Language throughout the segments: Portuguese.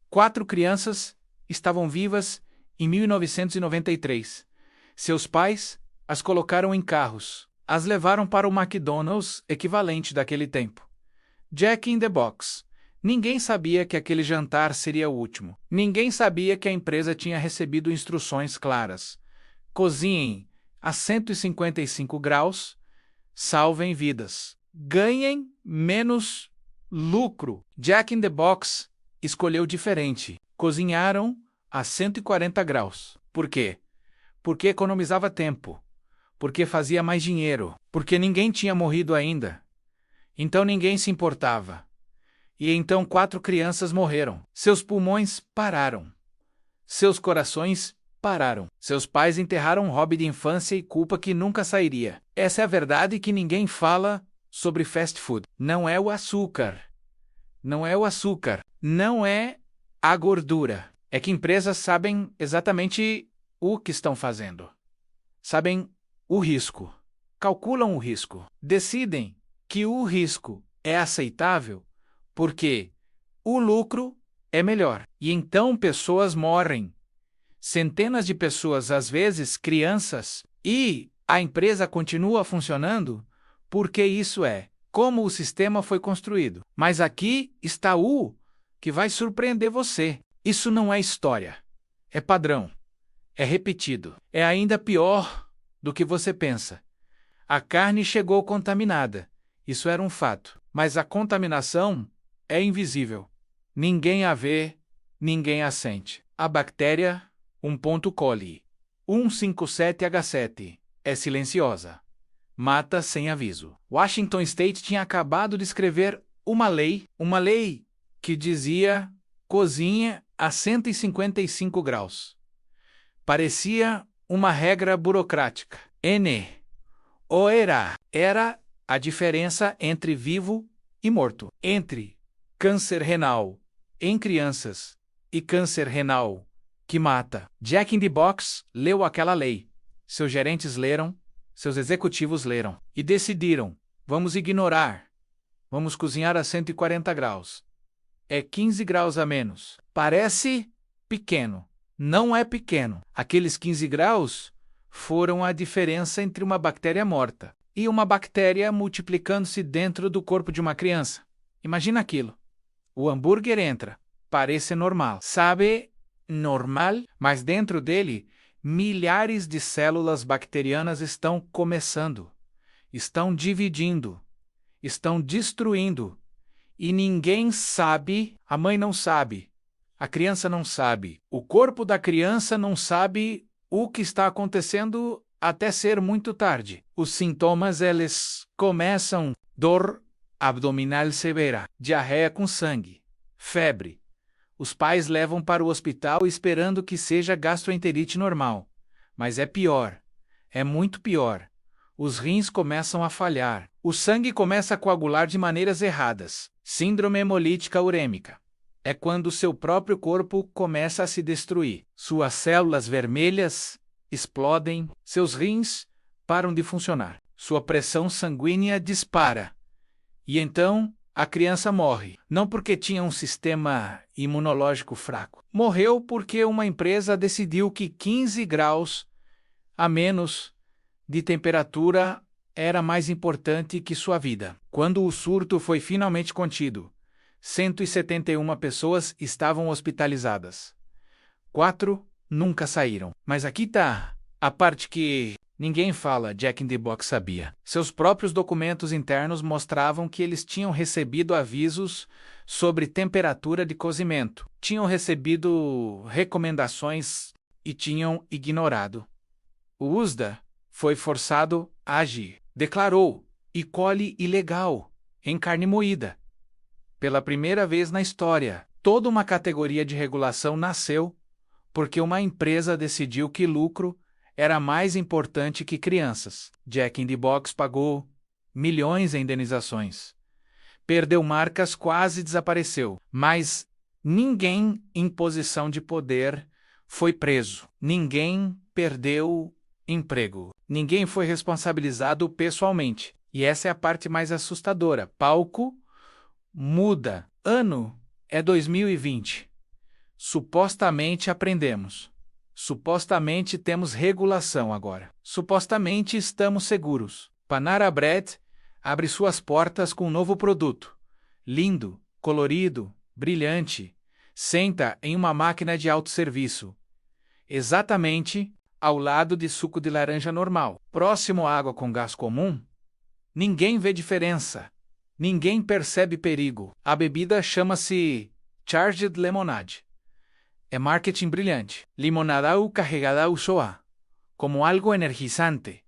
4 crianças estavam vivas em 1993. Seus pais as colocaram em carros, as levaram para o McDonald's equivalente daquele tempo. Jack in the Box. Ninguém sabia que aquele jantar seria o último. Ninguém sabia que a empresa tinha recebido instruções claras. Cozinhem a 155 graus, salvem vidas. Ganhem menos lucro. Jack in the Box escolheu diferente. Cozinharam a 140 graus. Por quê? Porque economizava tempo. Porque fazia mais dinheiro. Porque ninguém tinha morrido ainda. Então ninguém se importava. E então 4 crianças morreram. Seus pulmões pararam. Seus corações pararam. Seus pais enterraram um hobby de infância e culpa que nunca sairia. Essa é a verdade que ninguém fala sobre fast food. Não é o açúcar. Não é o açúcar. Não é a gordura. É que empresas sabem exatamente o que estão fazendo. Sabem o risco. Calculam o risco. Decidem que o risco é aceitável porque o lucro é melhor. E então pessoas morrem. Centenas de pessoas, às vezes crianças, e a empresa continua funcionando porque isso é como o sistema foi construído. Mas aqui está o que vai surpreender você. Isso não é história. É padrão. É repetido. É ainda pior do que você pensa. A carne chegou contaminada. Isso era um fato. Mas a contaminação é invisível. Ninguém a vê, ninguém a sente. A bactéria 1. coli 157H7 é silenciosa. Mata sem aviso. Washington State tinha acabado de escrever uma lei que dizia cozinha a 155 graus. Parecia uma regra burocrática. Era a diferença entre vivo e morto. Entre câncer renal em crianças e câncer renal que mata. Jack in the Box leu aquela lei. Seus gerentes leram, seus executivos leram e decidiram: vamos ignorar. Vamos cozinhar a 140 graus. É 15 graus a menos. Parece pequeno. Não é pequeno. Aqueles 15 graus foram a diferença entre uma bactéria morta e uma bactéria multiplicando-se dentro do corpo de uma criança. Imagina aquilo. O hambúrguer entra. Parece normal. Sabe, normal, mas dentro dele, milhares de células bacterianas estão começando, estão dividindo, estão destruindo. E ninguém sabe, a mãe não sabe, a criança não sabe, o corpo da criança não sabe o que está acontecendo até ser muito tarde. Os sintomas, eles começam: dor abdominal severa, diarreia com sangue, febre. Os pais levam para o hospital esperando que seja gastroenterite normal. Mas é pior. É muito pior. Os rins começam a falhar. O sangue começa a coagular de maneiras erradas. Síndrome hemolítica urêmica. É quando seu próprio corpo começa a se destruir. Suas células vermelhas explodem. Seus rins param de funcionar. Sua pressão sanguínea dispara. E então a criança morre. Não porque tinha um sistema imunológico fraco. Morreu porque uma empresa decidiu que 15 graus a menos de temperatura era mais importante que sua vida. Quando o surto foi finalmente contido, 171 pessoas estavam hospitalizadas. 4 nunca saíram. Mas aqui está a parte que ninguém fala. Jack in the Box sabia. Seus próprios documentos internos mostravam que eles tinham recebido avisos sobre temperatura de cozimento, tinham recebido recomendações e tinham ignorado. O USDA foi forçado a agir. Declarou E. coli ilegal em carne moída. Pela primeira vez na história, toda uma categoria de regulação nasceu porque uma empresa decidiu que lucro era mais importante que crianças. Jack in the Box pagou milhões em indenizações. Perdeu marcas, quase desapareceu. Mas ninguém em posição de poder foi preso. Ninguém perdeu emprego. Ninguém foi responsabilizado pessoalmente. E essa é a parte mais assustadora. Palco muda. Ano é 2020. Supostamente aprendemos. Supostamente temos regulação agora. Supostamente estamos seguros. Panera Bread abre suas portas com um novo produto. Lindo, colorido, brilhante. Senta em uma máquina de autosserviço. Exatamente ao lado de suco de laranja normal. Próximo à água com gás comum, ninguém vê diferença. Ninguém percebe perigo. A bebida chama-se Charged Lemonade. É marketing brilhante. Limonada carregada soa como algo energizante.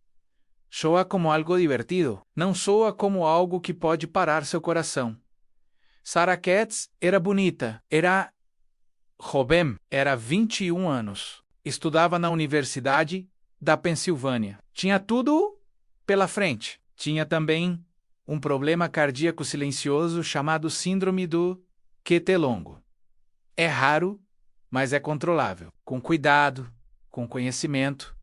Soa como algo divertido. Não soa como algo que pode parar seu coração. Sarah Katz era bonita. Era joven. Era 21 anos. Estudava na Universidade da Pensilvânia. Tinha tudo pela frente. Tinha também um problema cardíaco silencioso chamado síndrome do QT longo. É raro, mas é controlável. Com cuidado, com conhecimento,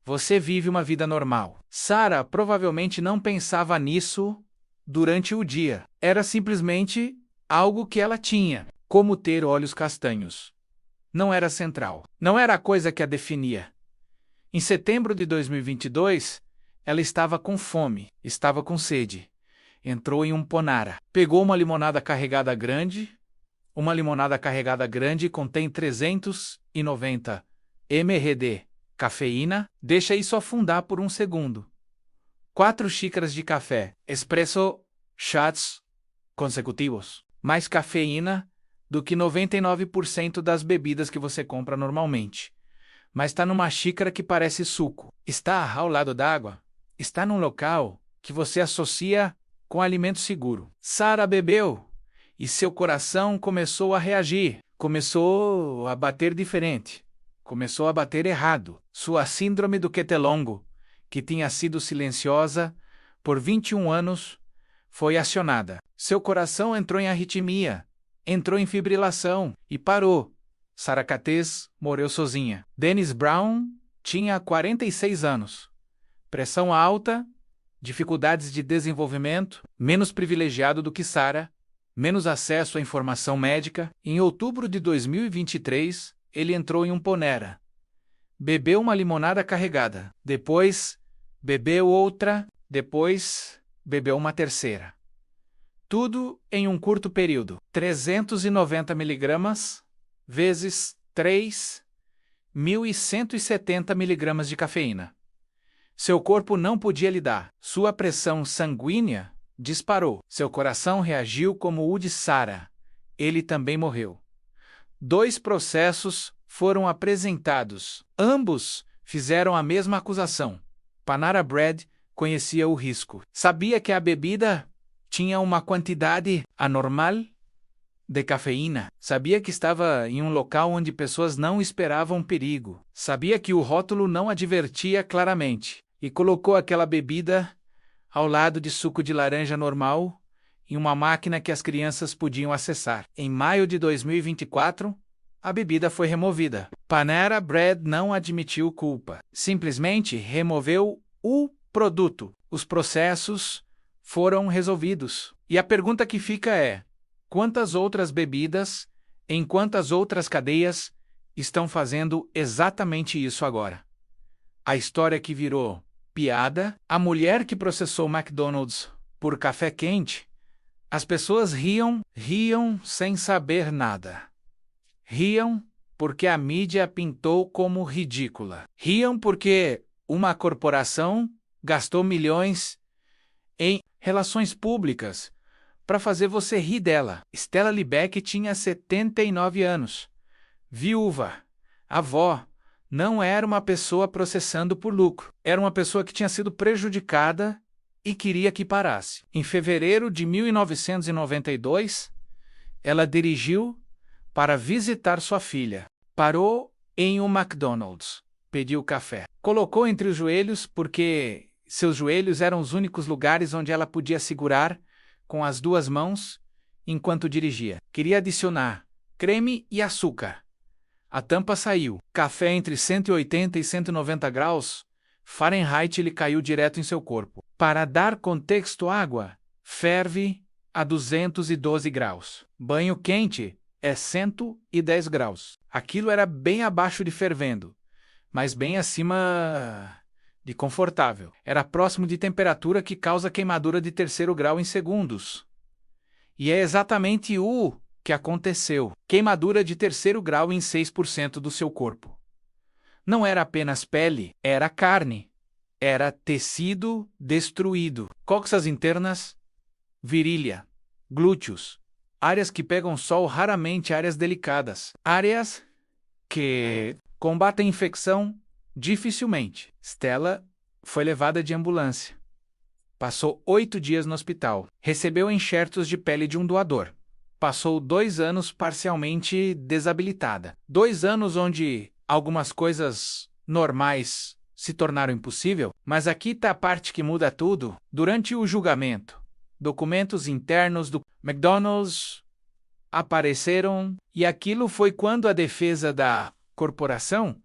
você vive uma vida normal. Sarah provavelmente não pensava nisso durante o dia. Era simplesmente algo que ela tinha, como ter olhos castanhos. Não era central. Não era a coisa que a definia. Em setembro de 2022, ela estava com fome, estava com sede. Entrou em um Panera. Pegou uma limonada carregada grande. Uma limonada carregada grande contém 390 ml cafeína. Deixa isso afundar por um segundo. 4 xícaras de café, espresso shots consecutivos. Mais cafeína do que 99% das bebidas que você compra normalmente. Mas está numa xícara que parece suco. Está ao lado d'água. Está num local que você associa com alimento seguro. Sarah bebeu e seu coração começou a reagir. Começou a bater diferente. Começou a bater errado. Sua síndrome do QT longo, que tinha sido silenciosa por 21 anos, foi acionada. Seu coração entrou em arritmia. Entrou em fibrilação e parou. Sarah Katz morreu sozinha. Dennis Brown tinha 46 anos. Pressão alta, dificuldades de desenvolvimento, menos privilegiado do que Sarah, menos acesso à informação médica. Em outubro de 2023, ele entrou em um Panera. Bebeu uma limonada carregada. Depois, bebeu outra. Depois, bebeu uma terceira. Tudo em um curto período. 390 miligramas vezes 3, 1.170 miligramas de cafeína. Seu corpo não podia lidar. Sua pressão sanguínea disparou. Seu coração reagiu como o de Sarah. Ele também morreu. 2 processos foram apresentados. Ambos fizeram a mesma acusação. Panera Bread conhecia o risco. Sabia que a bebida tinha uma quantidade anormal de cafeína. Sabia que estava em um local onde pessoas não esperavam perigo. Sabia que o rótulo não advertia claramente. E colocou aquela bebida ao lado de suco de laranja normal em uma máquina que as crianças podiam acessar. Em maio de 2024, a bebida foi removida. Panera Bread não admitiu culpa. Simplesmente removeu o produto. Os processos foram resolvidos. E a pergunta que fica é: quantas outras bebidas, em quantas outras cadeias, estão fazendo exatamente isso agora? A história que virou piada, a mulher que processou McDonald's por café quente, as pessoas riam sem saber nada. Riam porque a mídia a pintou como ridícula. Riam porque uma corporação gastou milhões em relações públicas para fazer você rir dela. Stella Liebeck tinha 79 anos. Viúva, avó, não era uma pessoa processando por lucro. Era uma pessoa que tinha sido prejudicada e queria que parasse. Em fevereiro de 1992, ela dirigiu para visitar sua filha. Parou em um McDonald's. Pediu café. Colocou entre os joelhos porque seus joelhos eram os únicos lugares onde ela podia segurar com as 2 mãos enquanto dirigia. Queria adicionar creme e açúcar. A tampa saiu. Café entre 180 e 190 graus Fahrenheit ele caiu direto em seu corpo. Para dar contexto, água ferve a 212 graus. Banho quente é 110 graus. Aquilo era bem abaixo de fervendo, mas bem acima de confortável. Era próximo de temperatura que causa queimadura de 3º grau em segundos. E é exatamente o que aconteceu. Queimadura de 3º grau em 6% do seu corpo. Não era apenas pele, era carne. Era tecido destruído. Coxas internas, virilha, glúteos. Áreas que pegam sol, raramente áreas delicadas. Áreas que combatem infecção dificilmente. Stella foi levada de ambulância. Passou 8 dias no hospital. Recebeu enxertos de pele de um doador. Passou 2 anos parcialmente desabilitada. 2 anos onde algumas coisas normais se tornaram impossível, mas aqui está a parte que muda tudo. Durante o julgamento, documentos internos do McDonald's apareceram, e aquilo foi quando a defesa da corporação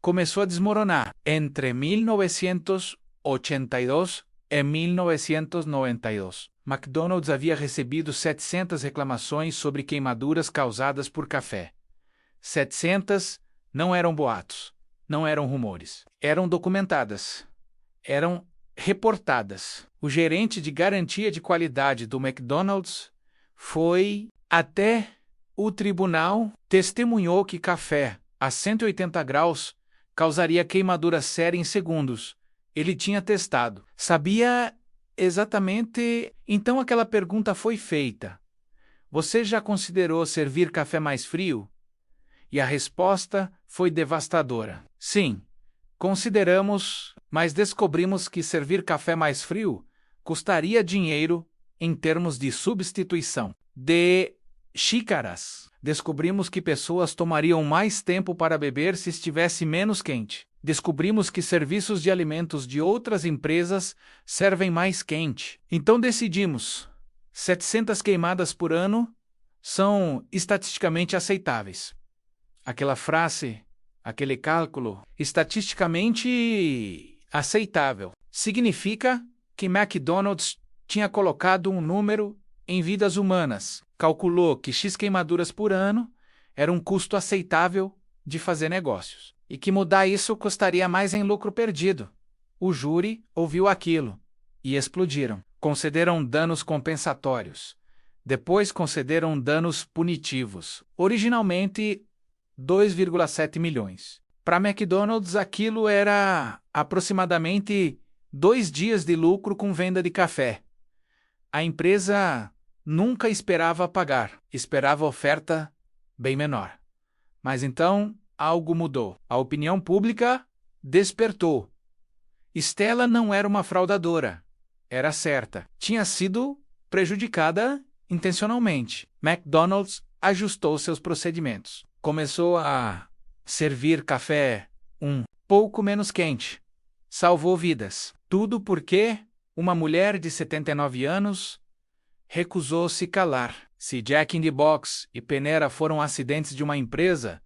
começou a desmoronar. Entre 1982 e 1992, McDonald's havia recebido 700 reclamações sobre queimaduras causadas por café. 700 não eram boatos, não eram rumores. Eram documentadas. Eram reportadas. O gerente de garantia de qualidade do McDonald's foi até o tribunal, testemunhou que café a 180 graus causaria queimadura séria em segundos. Ele tinha testado. Sabia exatamente. Então aquela pergunta foi feita. Você já considerou servir café mais frio? E a resposta foi devastadora. Sim, consideramos, mas descobrimos que servir café mais frio custaria dinheiro em termos de substituição de xícaras. Descobrimos que pessoas tomariam mais tempo para beber se estivesse menos quente. Descobrimos que serviços de alimentos de outras empresas servem mais quente. Então decidimos: 700 queimadas por ano são estatisticamente aceitáveis. Aquela frase, aquele cálculo, estatisticamente aceitável, significa que McDonald's tinha colocado um número em vidas humanas. Calculou que X queimaduras por ano era um custo aceitável de fazer negócios. E que mudar isso custaria mais em lucro perdido. O júri ouviu aquilo e explodiram. Concederam danos compensatórios. Depois concederam danos punitivos. Originalmente, 2,7 milhões. Para McDonald's, aquilo era aproximadamente 2 dias de lucro com venda de café. A empresa nunca esperava pagar, esperava oferta bem menor. Mas então, algo mudou. A opinião pública despertou. Stella não era uma fraudadora. Era certa. Tinha sido prejudicada intencionalmente. McDonald's ajustou seus procedimentos. Começou a servir café um pouco menos quente. Salvou vidas. Tudo porque uma mulher de 79 anos recusou se calar. Se Jack in the Box e Panera foram acidentes de uma empresa,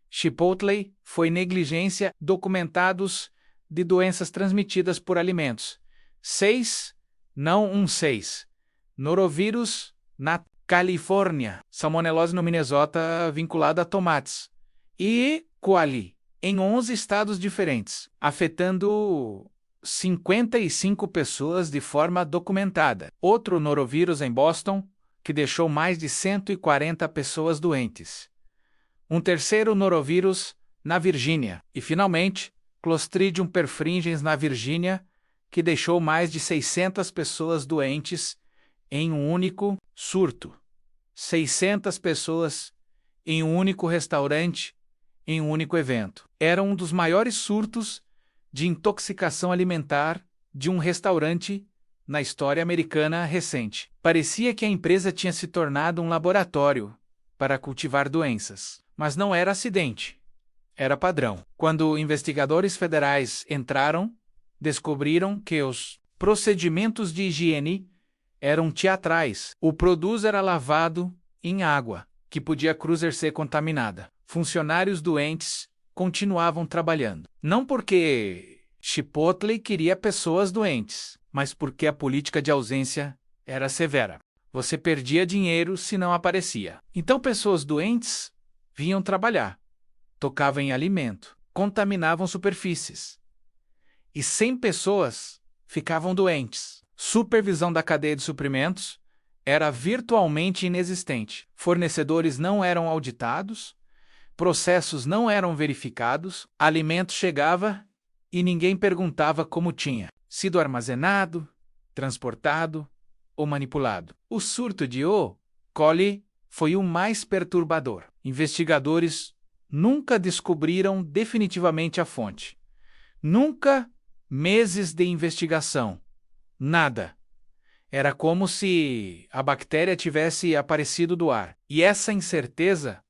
Chipotle foi negligência. Documentados de doenças transmitidas por alimentos. 6, não 6. Norovírus na Califórnia. Salmonelose no Minnesota vinculada a tomates. E Quali em 11 estados diferentes, afetando 55 pessoas de forma documentada. Outro norovírus em Boston, que deixou mais de 140 pessoas doentes. Um terceiro norovírus na Virgínia. E, finalmente, Clostridium perfringens na Virgínia, que deixou mais de 600 pessoas doentes em um único surto. 600 pessoas em um único restaurante, em um único evento. Era um dos maiores surtos de intoxicação alimentar de um restaurante na história americana recente. Parecia que a empresa tinha se tornado um laboratório para cultivar doenças. Mas não era acidente. Era padrão. Quando investigadores federais entraram, descobriram que os procedimentos de higiene eram teatrais. O produto era lavado em água, que podia ser contaminada. Funcionários doentes continuavam trabalhando. Não porque Chipotle queria pessoas doentes, mas porque a política de ausência era severa. Você perdia dinheiro se não aparecia. Então pessoas doentes vinham trabalhar, tocavam em alimento, contaminavam superfícies. E 100 pessoas ficavam doentes. Supervisão da cadeia de suprimentos era virtualmente inexistente. Fornecedores não eram auditados, processos não eram verificados, alimento chegava e ninguém perguntava como tinha sido armazenado, transportado ou manipulado. O surto de E. coli foi o mais perturbador. Investigadores nunca descobriram definitivamente a fonte. Nunca meses de investigação. Nada. Era como se a bactéria tivesse aparecido do ar. E essa incerteza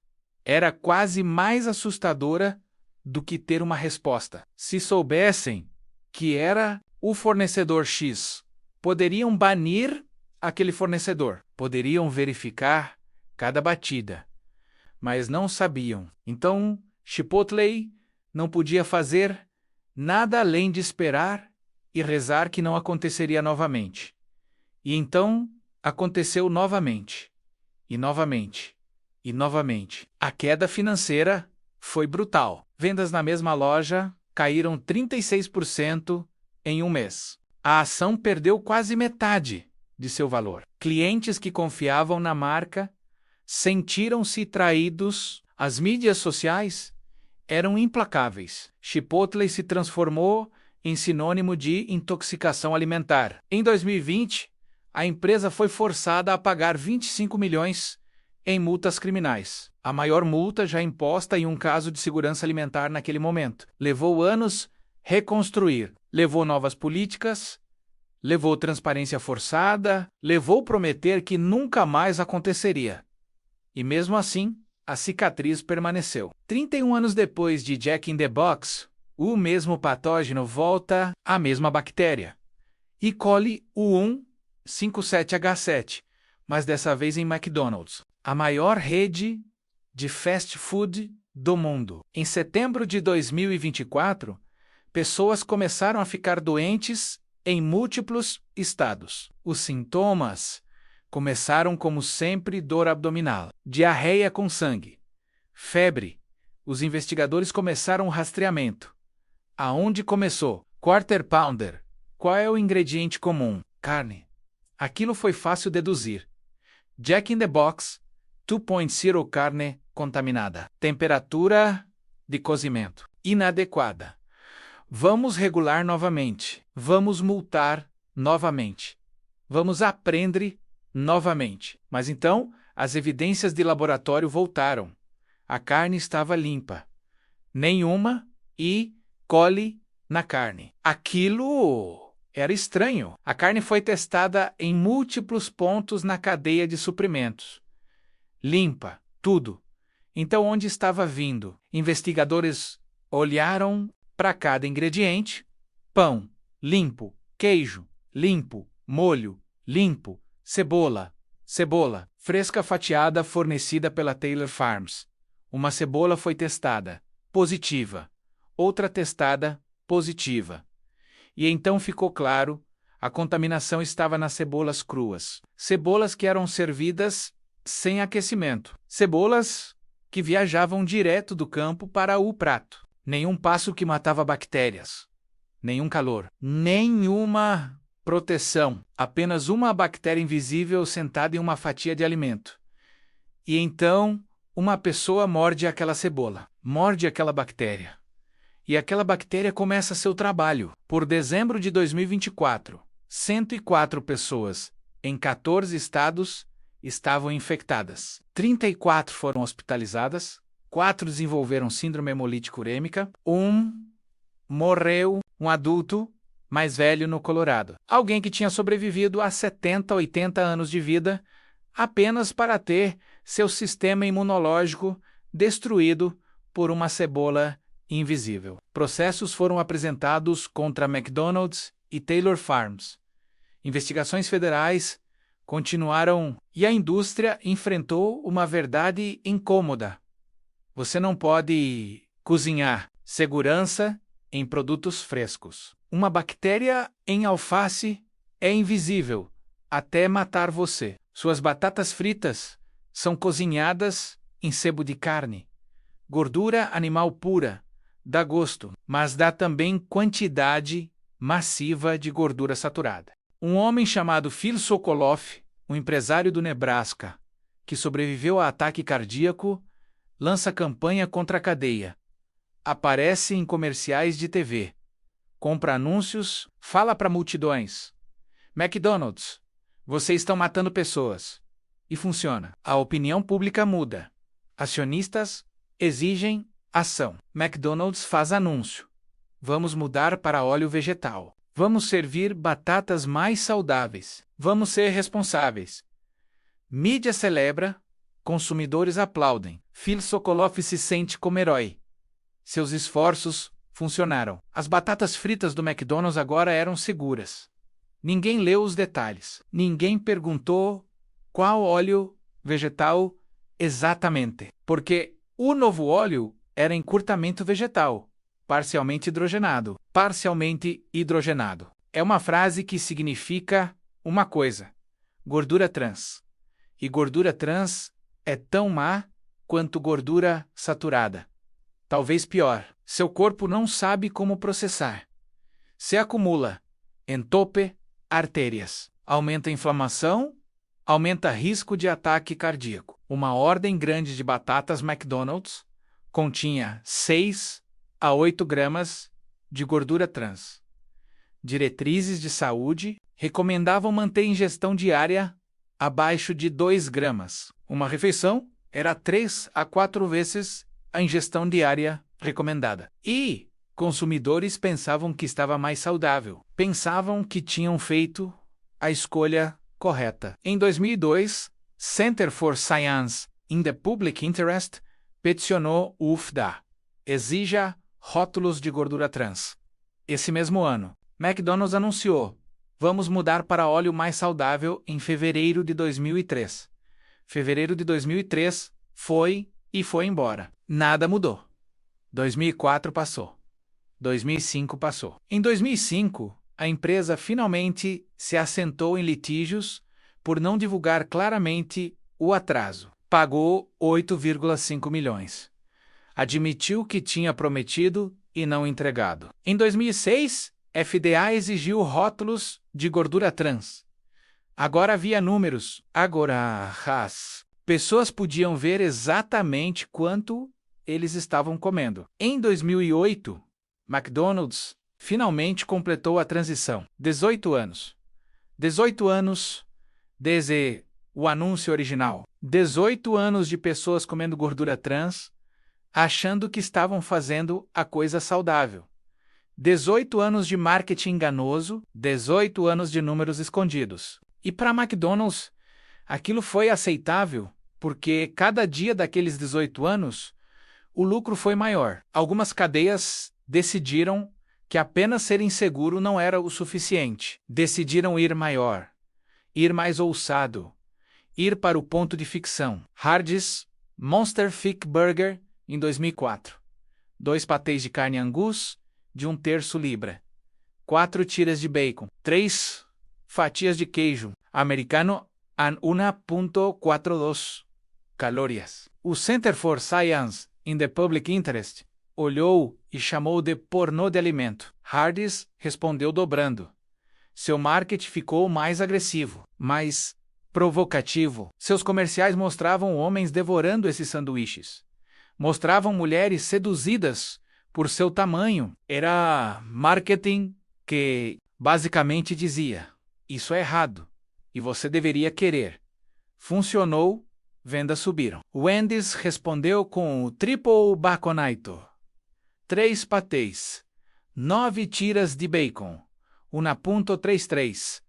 era quase mais assustadora do que ter uma resposta. Se soubessem que era o fornecedor X, poderiam banir aquele fornecedor, poderiam verificar cada batida, mas não sabiam. Então, Chipotle não podia fazer nada além de esperar e rezar que não aconteceria novamente. E então aconteceu novamente, e novamente, e novamente. A queda financeira foi brutal. Vendas na mesma loja caíram 36% em um mês. A ação perdeu quase metade de seu valor. Clientes que confiavam na marca sentiram-se traídos. As mídias sociais eram implacáveis. Chipotle se transformou em sinônimo de intoxicação alimentar. Em 2020, a empresa foi forçada a pagar 25 milhões em multas criminais. A maior multa já imposta em um caso de segurança alimentar naquele momento. Levou anos reconstruir. Levou novas políticas, levou transparência forçada, levou prometer que nunca mais aconteceria. E mesmo assim, a cicatriz permaneceu. 31 anos depois de Jack in the Box, o mesmo patógeno volta à mesma bactéria. E coli U157H7, mas dessa vez em McDonald's, a maior rede de fast food do mundo. Em setembro de 2024, pessoas começaram a ficar doentes em múltiplos estados. Os sintomas começaram como sempre: dor abdominal, diarreia com sangue, febre. Os investigadores começaram o rastreamento. Aonde começou? Quarter Pounder. Qual é o ingrediente comum? Carne. Aquilo foi fácil deduzir. Jack in the Box 2.0 carne contaminada. Temperatura de cozimento inadequada. Vamos regular novamente. Vamos multar novamente. Vamos aprender novamente. Mas então, as evidências de laboratório voltaram. A carne estava limpa. Nenhuma E. coli na carne. Aquilo era estranho. A carne foi testada em múltiplos pontos na cadeia de suprimentos. Limpa, tudo. Então, onde estava vindo? Investigadores olharam para cada ingrediente: pão, limpo; queijo, limpo; molho, limpo; cebola, fresca fatiada fornecida pela Taylor Farms. Uma cebola foi testada, positiva. Outra testada, positiva. E então ficou claro, a contaminação estava nas cebolas cruas. Cebolas que eram servidas sem aquecimento. Cebolas que viajavam direto do campo para o prato. Nenhum passo que matava bactérias. Nenhum calor. Nenhuma proteção. Apenas uma bactéria invisível sentada em uma fatia de alimento. E então, uma pessoa morde aquela cebola. Morde aquela bactéria. E aquela bactéria começa seu trabalho. Por dezembro de 2024, 104 pessoas em 14 estados estavam infectadas. 34 foram hospitalizadas, 4 desenvolveram síndrome hemolítica urêmica, 1 morreu, um adulto mais velho no Colorado. Alguém que tinha sobrevivido a 70, 80 anos de vida apenas para ter seu sistema imunológico destruído por uma cebola invisível. Processos foram apresentados contra McDonald's e Taylor Farms. Investigações federais continuaram e a indústria enfrentou uma verdade incômoda. Você não pode cozinhar. Segurança em produtos frescos. Uma bactéria em alface é invisível até matar você. Suas batatas fritas são cozinhadas em sebo de carne. Gordura animal pura, dá gosto, mas dá também quantidade massiva de gordura saturada. Um homem chamado Phil Sokoloff, um empresário do Nebraska, que sobreviveu a ataque cardíaco, lança campanha contra a cadeia. Aparece em comerciais de TV. Compra anúncios, fala para multidões. McDonald's, vocês estão matando pessoas. E funciona. A opinião pública muda. Acionistas exigem ação. McDonald's faz anúncio. Vamos mudar para óleo vegetal. Vamos servir batatas mais saudáveis. Vamos ser responsáveis. Mídia celebra, consumidores aplaudem. Phil Sokoloff se sente como herói. Seus esforços funcionaram. As batatas fritas do McDonald's agora eram seguras. Ninguém leu os detalhes. Ninguém perguntou qual óleo vegetal exatamente. Porque o novo óleo era encurtamento vegetal, parcialmente hidrogenado. Parcialmente hidrogenado. É uma frase que significa uma coisa: gordura trans. E gordura trans é tão má quanto gordura saturada. Talvez pior. Seu corpo não sabe como processar. Se acumula, entope artérias. Aumenta a inflamação, aumenta risco de ataque cardíaco. Uma ordem grande de batatas McDonald's continha 6 a 8 gramas de gordura trans. Diretrizes de saúde recomendavam manter ingestão diária abaixo de 2 gramas. Uma refeição era 3 a 4 vezes a ingestão diária recomendada. E consumidores pensavam que estava mais saudável. Pensavam que tinham feito a escolha correta. Em 2002, Center for Science in the Public Interest peticionou o UFDA. Exija rótulos de gordura trans. Esse mesmo ano, McDonald's anunciou: vamos mudar para óleo mais saudável em fevereiro de 2003. Fevereiro de 2003 foi e foi embora. Nada mudou. 2004 passou. 2005 passou. Em 2005, a empresa finalmente se assentou em litígios por não divulgar claramente o atraso. Pagou 8,5 milhões. Admitiu que tinha prometido e não entregado. Em 2006, FDA exigiu rótulos de gordura trans. Agora havia números. Agora, as pessoas podiam ver exatamente quanto eles estavam comendo. Em 2008, McDonald's finalmente completou a transição. 18 anos. 18 anos desde o anúncio original. 18 anos de pessoas comendo gordura trans, achando que estavam fazendo a coisa saudável. 18 anos de marketing enganoso, 18 anos de números escondidos. E para McDonald's, aquilo foi aceitável, porque cada dia daqueles 18 anos, o lucro foi maior. Algumas cadeias decidiram que apenas ser inseguro não era o suficiente. Decidiram ir maior, ir mais ousado, ir para o ponto de ficção. Hardee's Monster Thick Burger em 2004. 2 patês de carne Angus de 1/3 libra. 4 tiras de bacon. 3 fatias de queijo americano and 1,42 calorias. O Center for Science in the Public Interest olhou e chamou de pornô de alimento. Hardee's respondeu dobrando. Seu marketing ficou mais agressivo, mais provocativo. Seus comerciais mostravam homens devorando esses sanduíches. Mostravam mulheres seduzidas por seu tamanho. Era marketing que basicamente dizia: isso é errado e você deveria querer. Funcionou, vendas subiram. Wendy's respondeu com o Triple Baconator. 3 patês, 9 tiras de bacon, 1,33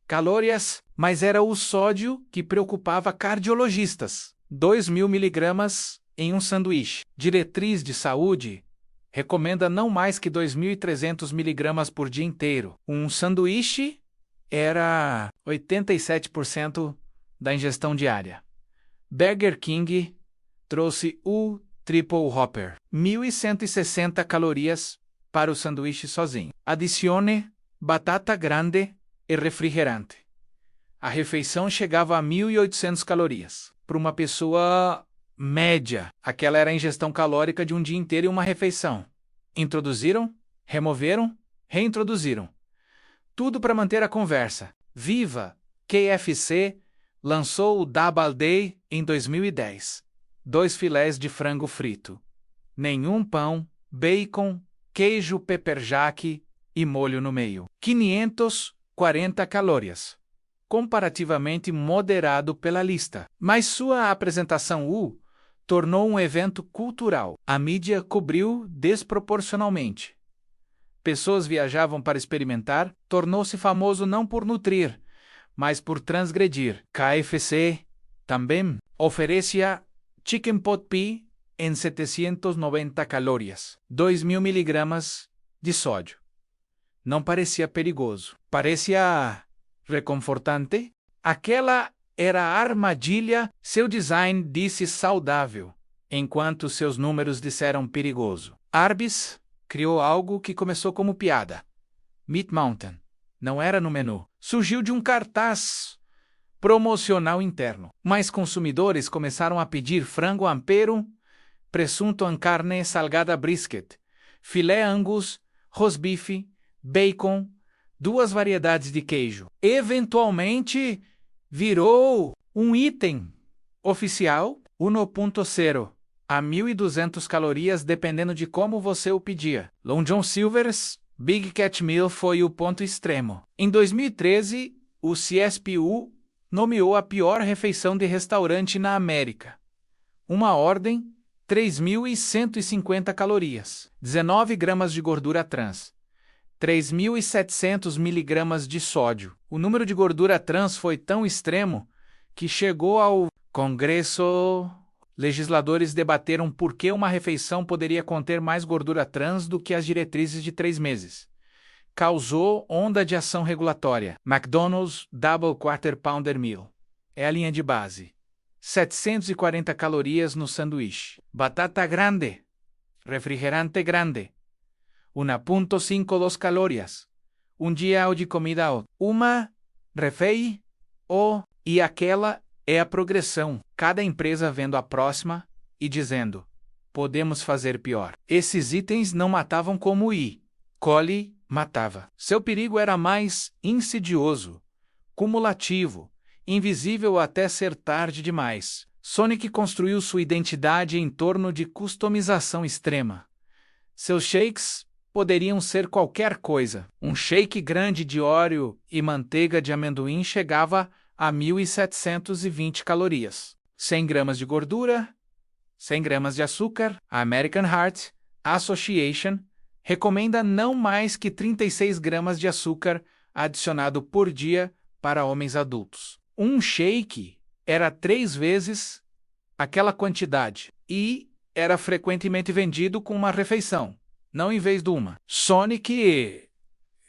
calorias, mas era o sódio que preocupava cardiologistas. 2.000 miligramas em um sanduíche. Diretriz de saúde recomenda não mais que 2.300 miligramas por dia inteiro. Um sanduíche era 87% da ingestão diária. Burger King trouxe o Triple Whopper, 1.160 calorias para o sanduíche sozinho. Adicione batata grande e refrigerante. A refeição chegava a 1.800 calorias. Para uma pessoa média, aquela era a ingestão calórica de um dia inteiro em uma refeição. Introduziram, removeram, reintroduziram. Tudo para manter a conversa. Viva! KFC lançou o Double Day em 2010. 2 filés de frango frito. Nenhum pão, bacon, queijo pepper jack e molho no meio. 540 calorias. Comparativamente moderado pela lista. Mas sua apresentação tornou um evento cultural. A mídia cobriu desproporcionalmente. Pessoas viajavam para experimentar, tornou-se famoso não por nutrir, mas por transgredir. KFC também oferecia Chicken Pot Pie em 790 calorias, 2.000 miligramas de sódio. Não parecia perigoso. Parecia reconfortante? Aquela era a armadilha, seu design disse saudável, enquanto seus números disseram perigoso. Arby's criou algo que começou como piada. Meat Mountain. Não era no menu. Surgiu de um cartaz promocional interno. Mas consumidores começaram a pedir frango ampero, presunto en carne salgada brisket, filé angus, rosbife, bacon, 2 variedades de queijo. Eventualmente, virou um item oficial 1.0 a 1.200 calorias dependendo de como você o pedia. Long John Silver's Big Cat Meal foi o ponto extremo. Em 2013, o CSPU nomeou a pior refeição de restaurante na América. Uma ordem, 3.150 calorias, 19 gramas de gordura trans, 3.700 miligramas de sódio. O número de gordura trans foi tão extremo que chegou ao Congresso. Legisladores debateram por que uma refeição poderia conter mais gordura trans do que as diretrizes de 3 meses. Causou onda de ação regulatória. McDonald's Double Quarter Pounder Meal. É a linha de base. 740 calorias no sanduíche. Batata grande. Refrigerante grande. 1.52 calorias. Um dia de comida. Uma refei. E aquela é a progressão. Cada empresa vendo a próxima e dizendo: podemos fazer pior. Esses itens não matavam como E. coli matava. Seu perigo era mais insidioso, cumulativo, invisível até ser tarde demais. Sonic construiu sua identidade em torno de customização extrema. Seus shakes poderiam ser qualquer coisa. Um shake grande de Oreo e manteiga de amendoim chegava a 1.720 calorias. 100 gramas de gordura, 100 gramas de açúcar. A American Heart Association recomenda não mais que 36 gramas de açúcar adicionado por dia para homens adultos. Um shake era 3 vezes aquela quantidade e era frequentemente vendido com uma refeição, não em vez de uma. Sonic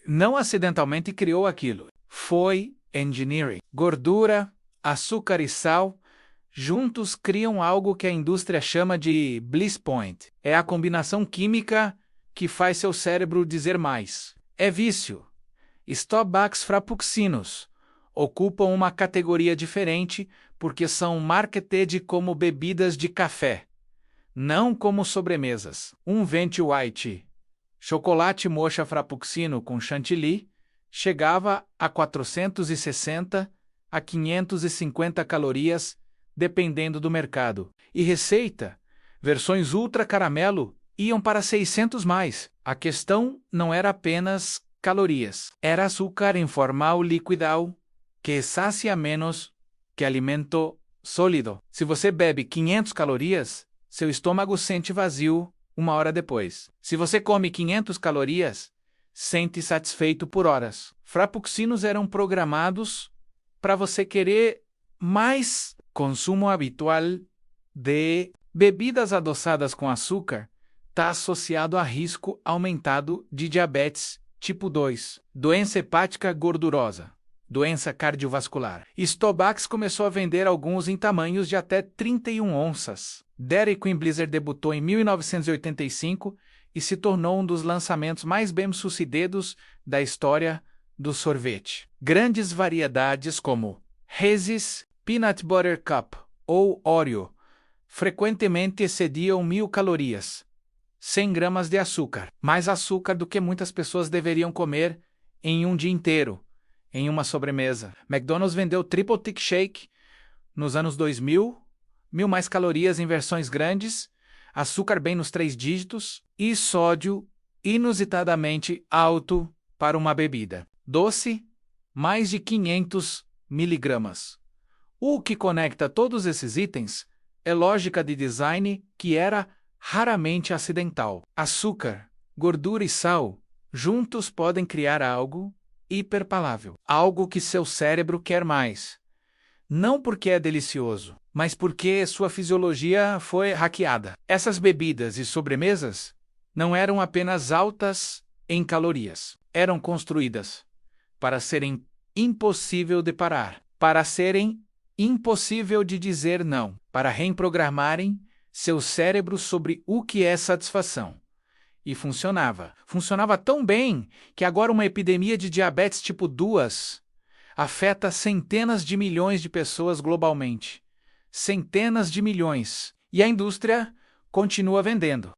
não acidentalmente criou aquilo. Foi engineering. Gordura, açúcar e sal juntos criam algo que a indústria chama de bliss point. É a combinação química que faz seu cérebro dizer mais. É vício. Starbucks Frappuccinos ocupam uma categoria diferente porque são marketed como bebidas de café, não como sobremesas. Um Venti White chocolate mocha frappuccino com chantilly chegava a 460 a 550 calorias, dependendo do mercado. E receita, versões ultra caramelo iam para 600 mais. A questão não era apenas calorias. Era açúcar informal liquidal, que sacia menos que alimento sólido. Se você bebe 500 calorias, seu estômago sente vazio 1 hora depois. Se você come 500 calorias, sente satisfeito por horas. Frappuccinos eram programados para você querer mais. Consumo habitual de bebidas adoçadas com açúcar está associado a risco aumentado de diabetes tipo 2, doença hepática gordurosa, doença cardiovascular. Starbucks começou a vender alguns em tamanhos de até 31 onças. Dairy Queen Blizzard debutou em 1985 e se tornou um dos lançamentos mais bem-sucedidos da história do sorvete. Grandes variedades como Reese's, Peanut Butter Cup ou Oreo frequentemente excediam 1.000 calorias, 100 gramas de açúcar, mais açúcar do que muitas pessoas deveriam comer em um dia inteiro, em uma sobremesa. McDonald's vendeu Triple Thick Shake nos anos 2000, 1.000 mais calorias em versões grandes, açúcar bem nos 3 dígitos e sódio inusitadamente alto para uma bebida. Doce, mais de 500 miligramas. O que conecta todos esses itens é lógica de design que era raramente acidental. Açúcar, gordura e sal juntos podem criar algo hiperpalável, algo que seu cérebro quer mais. Não porque é delicioso, mas porque sua fisiologia foi hackeada. Essas bebidas e sobremesas não eram apenas altas em calorias. Eram construídas para serem impossível de parar, para serem impossível de dizer não, para reprogramarem seu cérebro sobre o que é satisfação. E funcionava. Funcionava tão bem que agora uma epidemia de diabetes tipo 2 afeta centenas de milhões de pessoas globalmente. Centenas de milhões. E a indústria continua vendendo.